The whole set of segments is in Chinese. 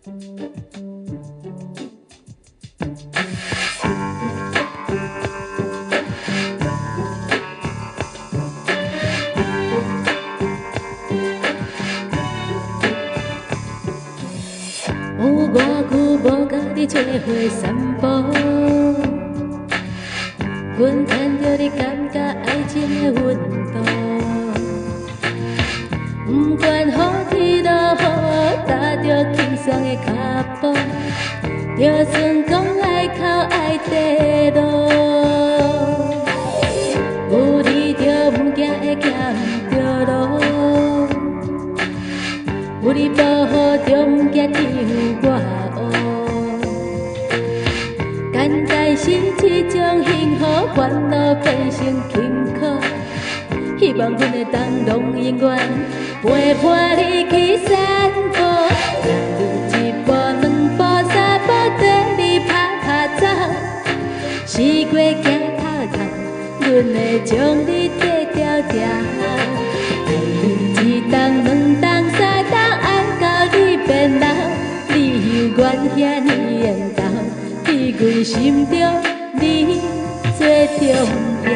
有偌久无甲你做伙散步，阮牵着你感觉爱情的温度。不管雨天落雨，踏着轻松的脚步，就算讲爱哭爱地路，有你就不惊会行不着路。有你保护，就不惊天有我黑。简单是一种幸福，烦恼变成轻苦。希望阮的冬拢永远陪伴你去散步。一步两步三步，跟你拍拍走。四月行透透，阮会将你缀条条。一冬两冬三冬，爱到你变老，你犹原遐尼缘投，伫阮心中你最重要。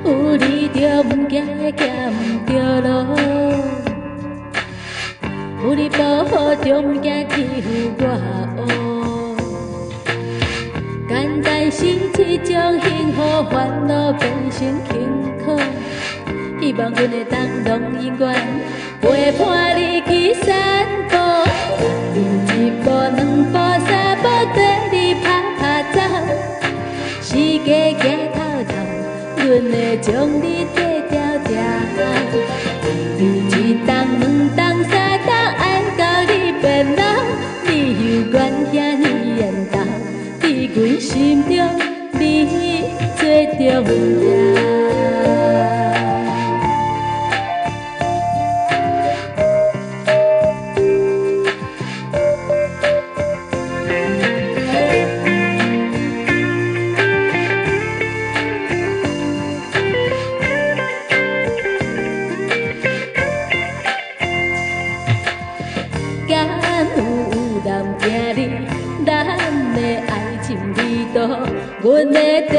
有你就不惊会行不着路，有你保护就不惊欺负我黑。简单是一种幸福，烦恼变成轻苦。希望阮的冬拢永远陪伴你去散步。一步两步三步，跟你拍拍走。四界行透透，阮会将你缀条条。一冬两冬三冬，爱到你变老，你犹原遐尼缘投，伫阮心中你最重要。敢有人惊你，咱的爱情旅途，阮的地